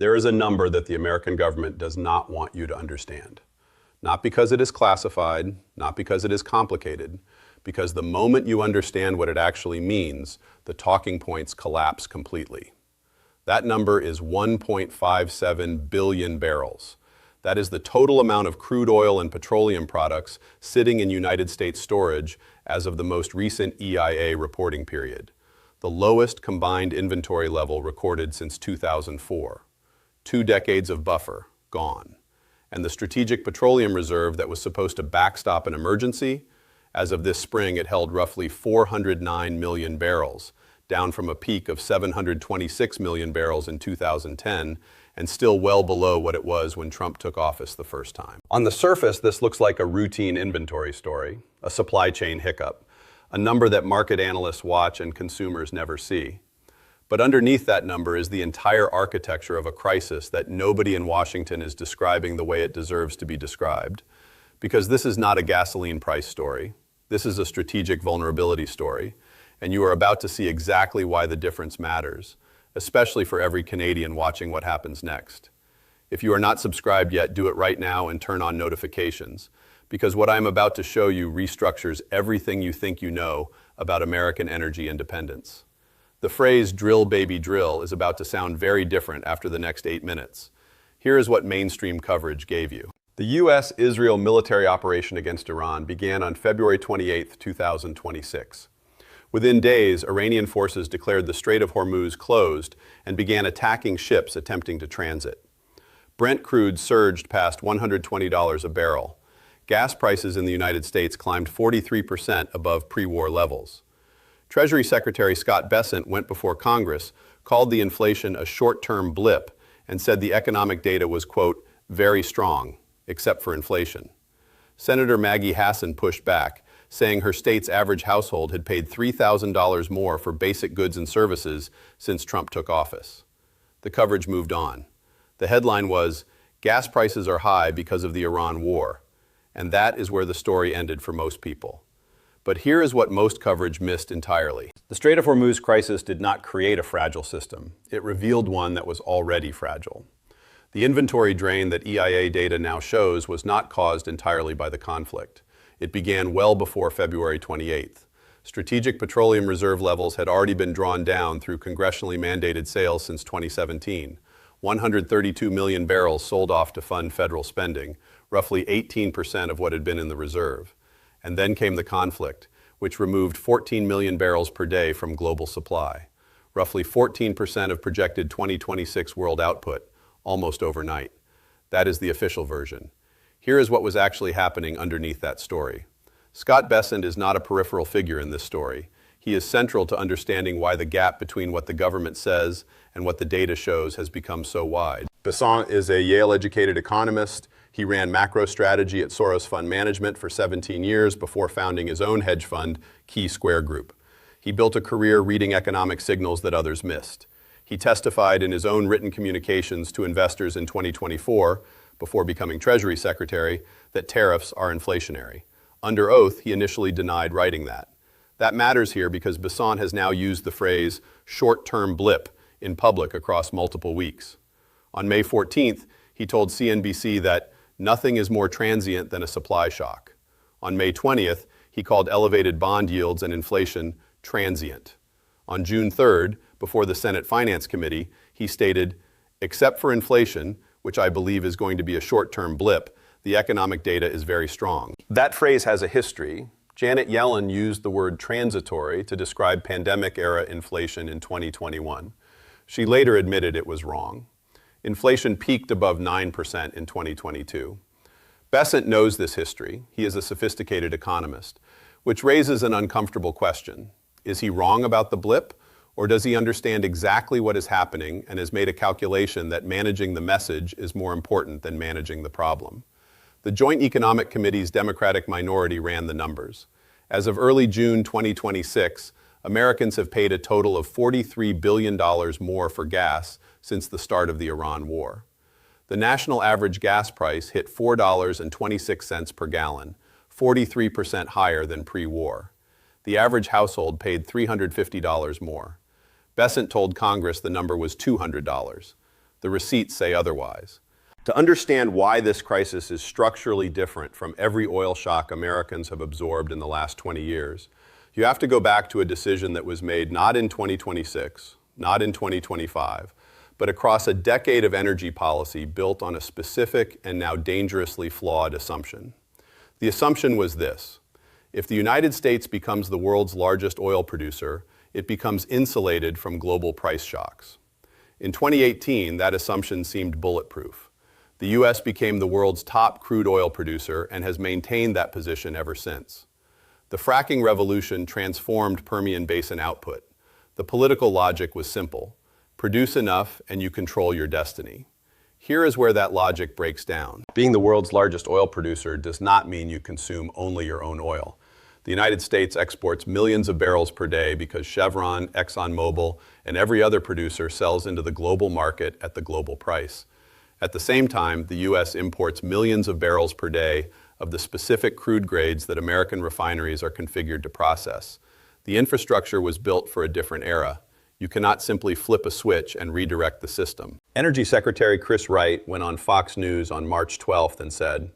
There is a number that the American government does not want you to understand. Not because it is classified, not because it is complicated, because the moment you understand what it actually means, the talking points collapse completely. That number is 1.57 billion barrels. That is the total amount of crude oil and petroleum products sitting in United States storage as of the most recent EIA reporting period, the lowest combined inventory level recorded since 2004. 2 decades of buffer, gone. And the Strategic Petroleum Reserve that was supposed to backstop an emergency, as of this spring it held roughly 409 million barrels, down from a peak of 726 million barrels in 2010, and still well below what it was when Trump took office the first time. On the surface, this looks like a routine inventory story, a supply chain hiccup, a number that market analysts watch and consumers never see. But underneath that number is the entire architecture of a crisis that nobody in Washington is describing the way it deserves to be described. Because this is not a gasoline price story. This is a strategic vulnerability story. And you are about to see exactly why the difference matters, especially for every Canadian watching what happens next. If you are not subscribed yet, do it right now and turn on notifications, because what I'm about to show you restructures everything you think you know about American energy independence. The phrase "drill, baby, drill" is about to sound very different after the next 8 minutes. Here is what mainstream coverage gave you. The U.S.-Israel military operation against Iran began on February 28, 2026. Within days, Iranian forces declared the Strait of Hormuz closed and began attacking ships attempting to transit. Brent crude surged past $120 a barrel. Gas prices in the United States climbed 43% above pre-war levels. Treasury Secretary Scott Bessent went before Congress, called the inflation a short-term blip, and said the economic data was, quote, very strong, except for inflation. Senator Maggie Hassan pushed back, saying her state's average household had paid $3,000 more for basic goods and services since Trump took office. The coverage moved on. The headline was, "Gas prices are high because of the Iran war." And that is where the story ended for most people. But here is what most coverage missed entirely. The Strait of Hormuz crisis did not create a fragile system. It revealed one that was already fragile. The inventory drain that EIA data now shows was not caused entirely by the conflict. It began well before February 28th. Strategic Petroleum Reserve levels had already been drawn down through congressionally mandated sales since 2017. 132 million barrels sold off to fund federal spending, roughly 18% of what had been in the reserve. And then came the conflict, which removed 14 million barrels per day from global supply, roughly 14% of projected 2026 world output, almost overnight. That is the official version. Here is what was actually happening underneath that story. Scott Bessent is not a peripheral figure in this story. He is central to understanding why the gap between what the government says and what the data shows has become so wide. Bessent is a Yale-educated economist. He ran macro strategy at Soros Fund Management for 17 years before founding his own hedge fund, Key Square Group. He built a career reading economic signals that others missed. He testified in his own written communications to investors in 2024, before becoming Treasury Secretary, that tariffs are inflationary. Under oath, he initially denied writing that. That matters here because Bessent has now used the phrase short-term blip in public across multiple weeks. On May 14th, he told CNBC that nothing is more transient than a supply shock. On May 20th, he called elevated bond yields and inflation transient. On June 3rd, before the Senate Finance Committee, he stated, "Except for inflation, which I believe is going to be a short-term blip, the economic data is very strong." That phrase has a history. Janet Yellen used the word transitory to describe pandemic-era inflation in 2021. She later admitted it was wrong. Inflation peaked above 9% in 2022. Bessent knows this history. He is a sophisticated economist, which raises an uncomfortable question. Is he wrong about the blip, or does he understand exactly what is happening and has made a calculation that managing the message is more important than managing the problem? The Joint Economic Committee's Democratic minority ran the numbers. As of early June 2026, Americans have paid a total of $43 billion more for gas since the start of the Iran war. The national average gas price hit $4.26 per gallon, 43% higher than pre-war. The average household paid $350 more. Bessent told Congress the number was $200. The receipts say otherwise. To understand why this crisis is structurally different from every oil shock Americans have absorbed in the last 20 years, you have to go back to a decision that was made not in 2026, not in 2025, but across a decade of energy policy built on a specific and now dangerously flawed assumption. The assumption was this: if the United States becomes the world's largest oil producer, it becomes insulated from global price shocks. In 2018, that assumption seemed bulletproof. The U.S. became the world's top crude oil producer and has maintained that position ever since. The fracking revolution transformed Permian Basin output. The political logic was simple: produce enough and you control your destiny. Here is where that logic breaks down. Being the world's largest oil producer does not mean you consume only your own oil. The United States exports millions of barrels per day because Chevron, ExxonMobil, and every other producer sells into the global market at the global price. At the same time, the U.S. imports millions of barrels per day of the specific crude grades that American refineries are configured to process. The infrastructure was built for a different era. You cannot simply flip a switch and redirect the system. Energy Secretary Chris Wright went on Fox News on March 12th and said,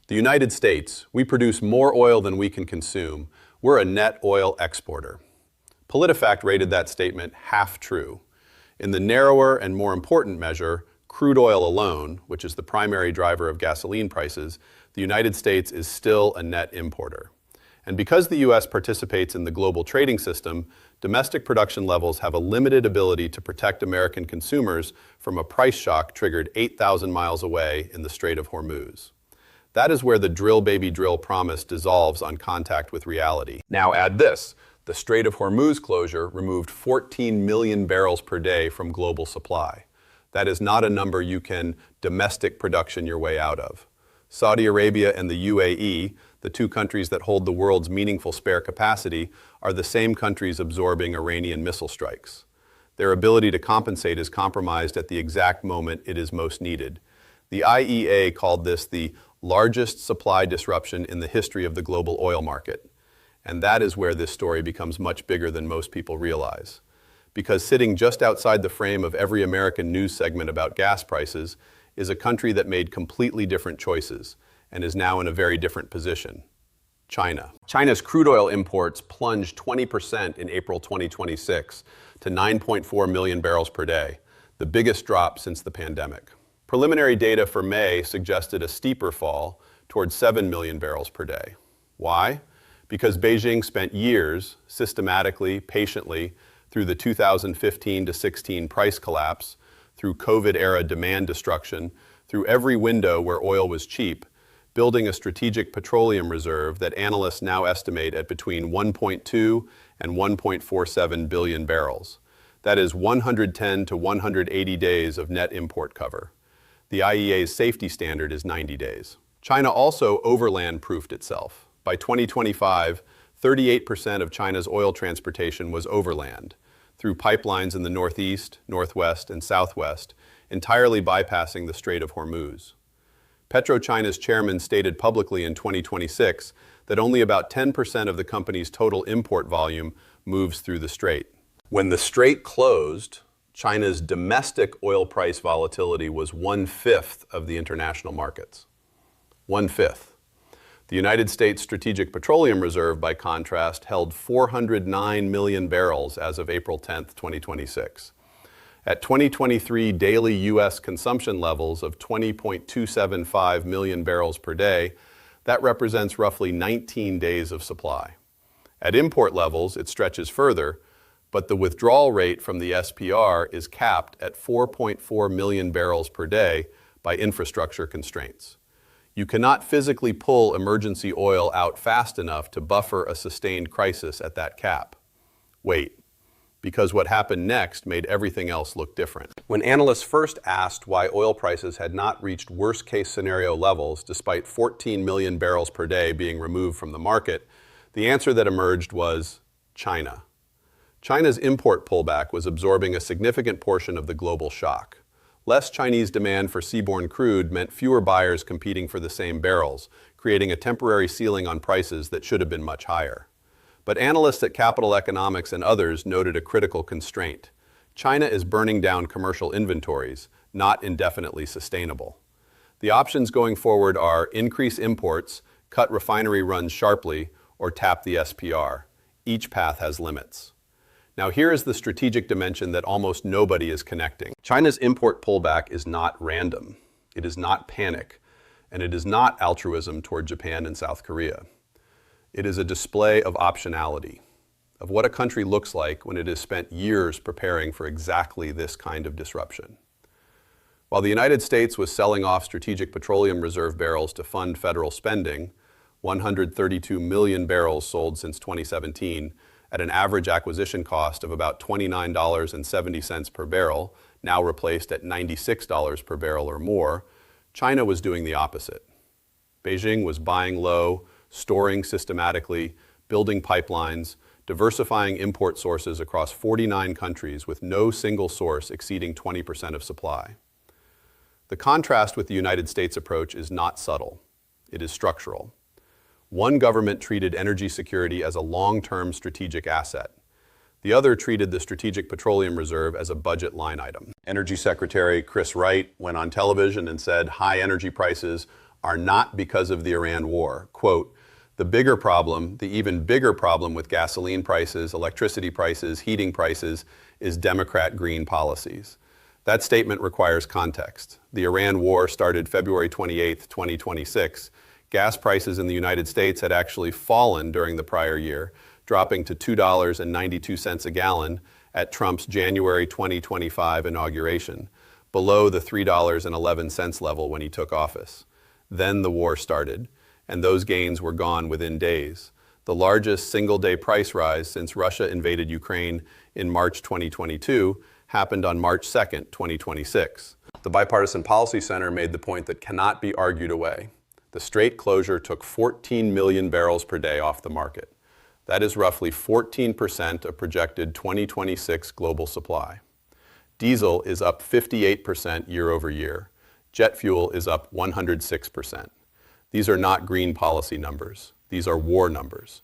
"The United States, we produce more oil than we can consume. We're a net oil exporter." PolitiFact rated that statement half true. In the narrower and more important measure, crude oil alone, which is the primary driver of gasoline prices, the United States is still a net importer. And because the U.S. participates in the global trading system, domestic production levels have a limited ability to protect American consumers from a price shock triggered 8,000 miles away in the Strait of Hormuz. That is where the drill baby drill promise dissolves on contact with reality. Now add this: the Strait of Hormuz closure removed 14 million barrels per day from global supply. That is not a number you can domestic production your way out of. Saudi Arabia and the UAE, the two countries that hold the world's meaningful spare capacity, are the same countries absorbing Iranian missile strikes. Their ability to compensate is compromised at the exact moment it is most needed. The IEA called this the largest supply disruption in the history of the global oil market. And that is where this story becomes much bigger than most people realize. Because sitting just outside the frame of every American news segment about gas prices is a country that made completely different choices and is now in a very different position: China. China's crude oil imports plunged 20% in April 2026 to 9.4 million barrels per day, the biggest drop since the pandemic. Preliminary data for May suggested a steeper fall towards 7 million barrels per day. Why? Because Beijing spent years, systematically, patiently, through the 2015 to 16 price collapse, through COVID-era demand destruction, through every window where oil was cheap, building a strategic petroleum reserve that analysts now estimate at between 1.2 and 1.47 billion barrels. That is 110 to 180 days of net import cover. The IEA's safety standard is 90 days. China also overland-proofed itself. By 2025, 38% of China's oil transportation was overland, through pipelines in the northeast, northwest, and southwest, entirely bypassing the Strait of Hormuz. PetroChina's chairman stated publicly in 2026 that only about 10% of the company's total import volume moves through the strait. When the strait closed, China's domestic oil price volatility was 1/5 of the international markets. 1/5. The United States Strategic Petroleum Reserve, by contrast, held 409 million barrels as of April 10, 2026. At 2023 daily U.S. consumption levels of 20.275 million barrels per day, that represents roughly 19 days of supply. At import levels, it stretches further, but the withdrawal rate from the SPR is capped at 4.4 million barrels per day by infrastructure constraints. You cannot physically pull emergency oil out fast enough to buffer a sustained crisis at that cap. Wait, because what happened next made everything else look different. When analysts first asked why oil prices had not reached worst-case scenario levels despite 14 million barrels per day being removed from the market, the answer that emerged was China. China's import pullback was absorbing a significant portion of the global shock. Less Chinese demand for seaborne crude meant fewer buyers competing for the same barrels, creating a temporary ceiling on prices that should have been much higher. But analysts at Capital Economics and others noted a critical constraint. China is burning down commercial inventories, not indefinitely sustainable. The options going forward are increase imports, cut refinery runs sharply, or tap the SPR. Each path has limits. Now here is the strategic dimension that almost nobody is connecting. China's import pullback is not random. It is not panic, and it is not altruism toward Japan and South Korea. It is a display of optionality, of what a country looks like when it has spent years preparing for exactly this kind of disruption. While the United States was selling off Strategic Petroleum Reserve barrels to fund federal spending, 132 million barrels sold since 2017, at an average acquisition cost of about $29.70 per barrel, now replaced at $96 per barrel or more, China was doing the opposite. Beijing was buying low, storing systematically, building pipelines, diversifying import sources across 49 countries with no single source exceeding 20% of supply. The contrast with the United States approach is not subtle. It is structural. One government treated energy security as a long-term strategic asset. The other treated the Strategic Petroleum Reserve as a budget line item. Energy Secretary Chris Wright went on television and said high energy prices are not because of the Iran war. Quote, the bigger problem, the even bigger problem with gasoline prices, electricity prices, heating prices, is Democrat green policies. That statement requires context. The Iran war started February 28, 2026. Gas prices in the United States had actually fallen during the prior year, dropping to $2.92 a gallon at Trump's January 2025 inauguration, below the $3.11 level when he took office. Then the war started, and those gains were gone within days. The largest single-day price rise since Russia invaded Ukraine in March 2022 happened on March 2, 2026. The Bipartisan Policy Center made the point that cannot be argued away. The Strait closure took 14 million barrels per day off the market. That is roughly 14% of projected 2026 global supply. Diesel is up 58% year over year. Jet fuel is up 106%. These are not green policy numbers. These are war numbers.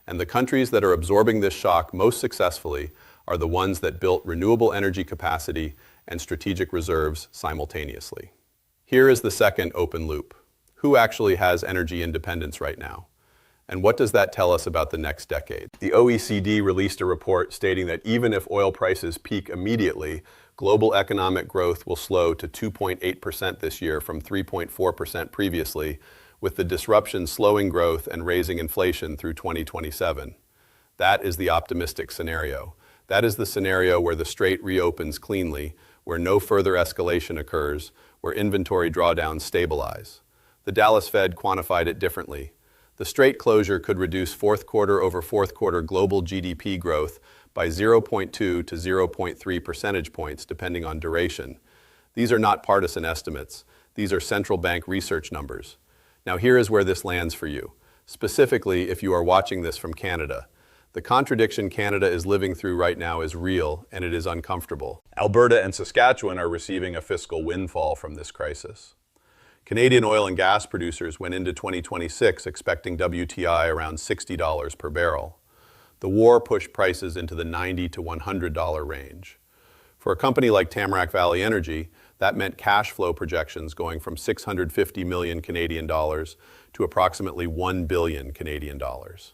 And the countries that are absorbing this shock most successfully are the ones that built renewable energy capacity and strategic reserves simultaneously. Here is the second open loop. Who actually has energy independence right now? And what does that tell us about the next decade? The OECD released a report stating that even if oil prices peak immediately, global economic growth will slow to 2.8% this year from 3.4% previously, with the disruption slowing growth and raising inflation through 2027. That is the optimistic scenario. That is the scenario where the Strait reopens cleanly, where no further escalation occurs, where inventory drawdowns stabilize. The Dallas Fed quantified it differently. The Strait closure could reduce fourth quarter over fourth quarter global GDP growth by 0.2 to 0.3 percentage points, depending on duration. These are not partisan estimates. These are central bank research numbers. Now here is where this lands for you, specifically if you are watching this from Canada. The contradiction Canada is living through right now is real, and it is uncomfortable. Alberta and Saskatchewan are receiving a fiscal windfall from this crisis. Canadian oil and gas producers went into 2026 expecting WTI around $60 per barrel. The war pushed prices into the $90 to $100 range. For a company like Tamarack Valley Energy, that meant cash flow projections going from 650 million Canadian dollars to approximately 1 billion Canadian dollars.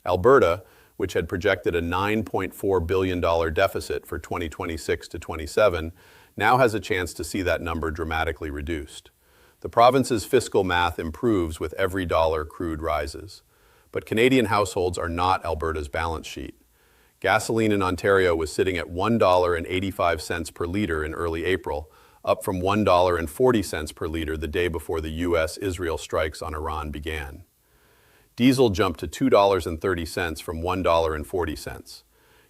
Alberta, which had projected a $9.4 billion deficit for 2026 to 27, now has a chance to see that number dramatically reduced. The province's fiscal math improves with every dollar crude rises. But Canadian households are not Alberta's balance sheet. Gasoline in Ontario was sitting at $1.85 per liter in early April, up from $1.40 per liter the day before the U.S.-Israel strikes on Iran began. Diesel jumped to $2.30 from $1.40.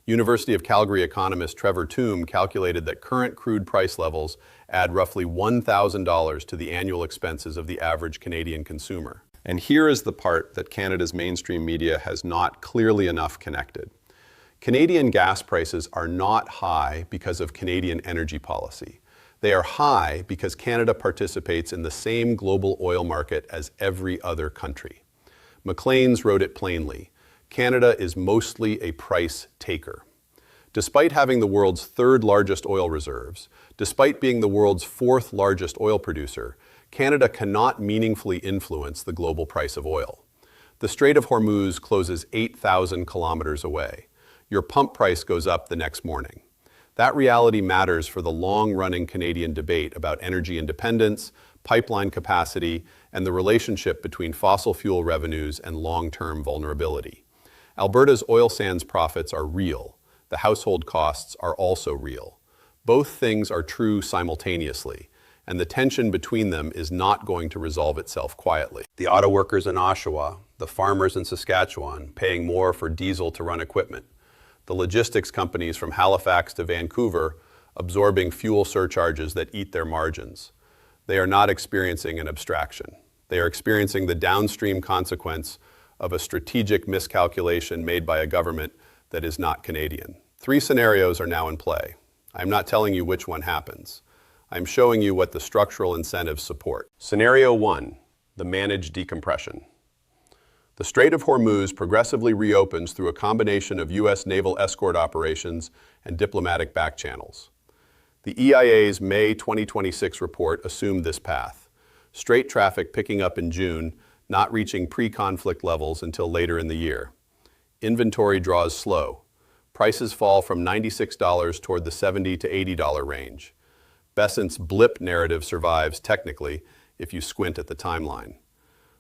University of Calgary economist Trevor Tombe calculated that current crude price levels add roughly $1,000 to the annual expenses of the average Canadian consumer. And here is the part that Canada's mainstream media has not clearly enough connected. Canadian gas prices are not high because of Canadian energy policy. They are high because Canada participates in the same global oil market as every other country. Maclean's wrote it plainly. Canada is mostly a price taker. Despite having the world's third largest oil reserves, Despite being the world's fourth largest oil producer, Canada cannot meaningfully influence the global price of oil. The Strait of Hormuz closes 8,000 kilometers away. Your pump price goes up the next morning. That reality matters for the long-running Canadian debate about energy independence, pipeline capacity, and the relationship between fossil fuel revenues and long-term vulnerability. Alberta's oil sands profits are real. The household costs are also real. Both things are true simultaneously, and the tension between them is not going to resolve itself quietly. The auto workers in Oshawa, the farmers in Saskatchewan paying more for diesel to run equipment, the logistics companies from Halifax to Vancouver absorbing fuel surcharges that eat their margins. They are not experiencing an abstraction. They are experiencing the downstream consequence of a strategic miscalculation made by a government that is not Canadian. Three scenarios are now in play. I'm not telling you which one happens. I'm showing you what the structural incentives support. Scenario 1, the managed decompression. The Strait of Hormuz progressively reopens through a combination of U.S. naval escort operations and diplomatic back channels. The EIA's May 2026 report assumed this path. Strait traffic picking up in June, not reaching pre-conflict levels until later in the year. Inventory draws slow. Prices fall from $96 toward the $70 to $80 range. Besant's blip narrative survives technically if you squint at the timeline.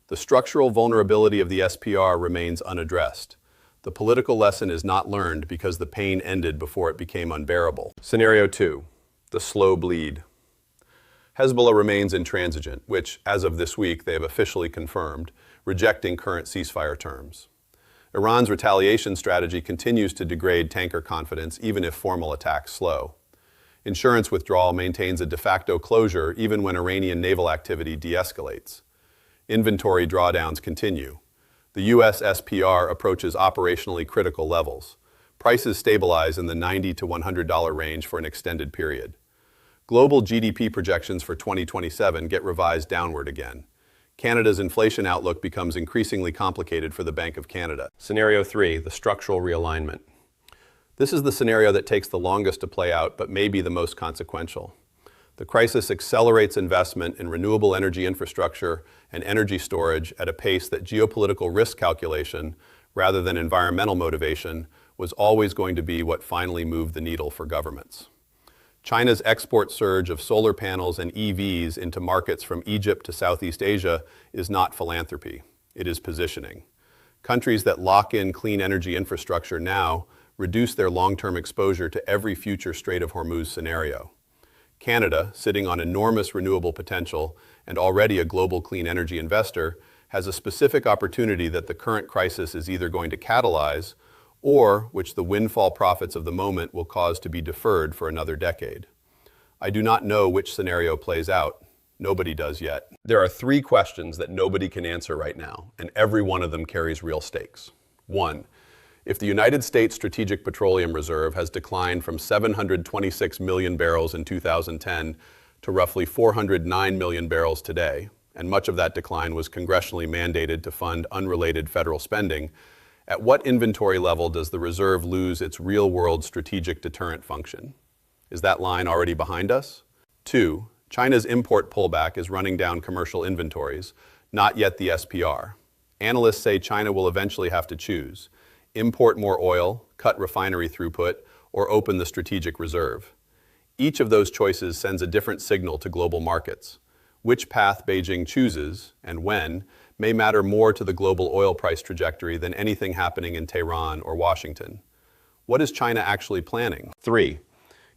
The structural vulnerability of the SPR remains unaddressed. The political lesson is not learned because the pain ended before it became unbearable. Scenario 2, the slow bleed. Hezbollah remains intransigent, which, as of this week, they have officially confirmed, rejecting current ceasefire terms. Iran's retaliation strategy continues to degrade tanker confidence even if formal attacks slow. Insurance withdrawal maintains a de facto closure even when Iranian naval activity de-escalates. Inventory drawdowns continue. The U.S. SPR approaches operationally critical levels. Prices stabilize in the $90 to $100 range for an extended period. Global GDP projections for 2027 get revised downward again. Canada's inflation outlook becomes increasingly complicated for the Bank of Canada. Scenario 3, the structural realignment. This is the scenario that takes the longest to play out, but may be the most consequential. The crisis accelerates investment in renewable energy infrastructure and energy storage at a pace that geopolitical risk calculation, rather than environmental motivation, was always going to be what finally moved the needle for governments. China's export surge of solar panels and EVs into markets from Egypt to Southeast Asia is not philanthropy, it is positioning. Countries that lock in clean energy infrastructure now reduce their long-term exposure to every future Strait of Hormuz scenario. Canada, sitting on enormous renewable potential and already a global clean energy investor, has a specific opportunity that the current crisis is either going to catalyze or which the windfall profits of the moment will cause to be deferred for another decade. I do not know which scenario plays out. Nobody does yet. There are three questions that nobody can answer right now, and every one of them carries real stakes. 1. If the United States Strategic Petroleum Reserve has declined from 726 million barrels in 2010 to roughly 409 million barrels today, and much of that decline was congressionally mandated to fund unrelated federal spending, at what inventory level does the reserve lose its real-world strategic deterrent function? Is that line already behind us? 2. China's import pullback is running down commercial inventories, not yet the SPR. Analysts say China will eventually have to choose: import more oil, cut refinery throughput, or open the strategic reserve. Each of those choices sends a different signal to global markets. Which path Beijing chooses, and when, may matter more to the global oil price trajectory than anything happening in Tehran or Washington. What is China actually planning? 3.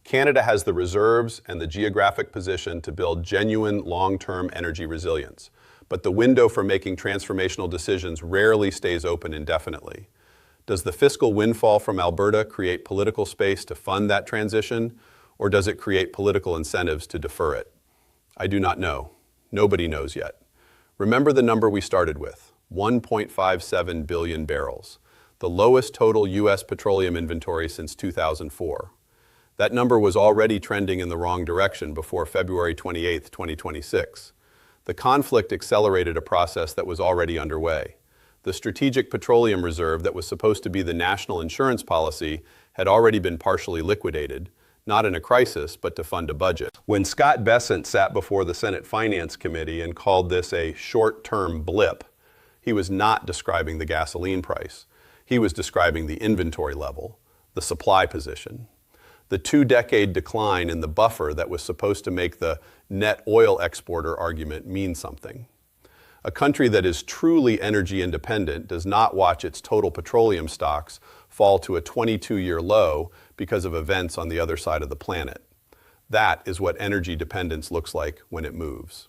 Canada has the reserves and the geographic position to build genuine long-term energy resilience, but the window for making transformational decisions rarely stays open indefinitely. Does the fiscal windfall from Alberta create political space to fund that transition, or does it create political incentives to defer it? I do not know. Nobody knows yet. Remember the number we started with, 1.57 billion barrels, the lowest total U.S. petroleum inventory since 2004. That number was already trending in the wrong direction before February 28, 2026. The conflict accelerated a process that was already underway. The Strategic Petroleum Reserve that was supposed to be the national insurance policy had already been partially liquidated, not in a crisis, but to fund a budget. When Scott Bessent sat before the Senate Finance Committee and called this a short-term blip, he was not describing the gasoline price. He was describing the inventory level, the supply position. The 2-decade decline in the buffer that was supposed to make the net oil exporter argument mean something. A country that is truly energy independent does not watch its total petroleum stocks fall to a 22-year low because of events on the other side of the planet. That is what energy dependence looks like when it moves.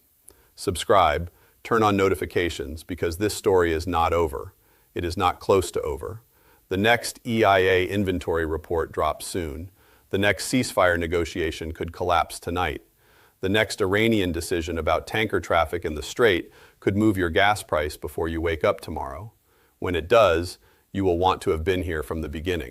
Subscribe, turn on notifications, because this story is not over. It is not close to over. The next EIA inventory report drops soon. The next ceasefire negotiation could collapse tonight. The next Iranian decision about tanker traffic in the Strait could move your gas price before you wake up tomorrow. When it does, you will want to have been here from the beginning.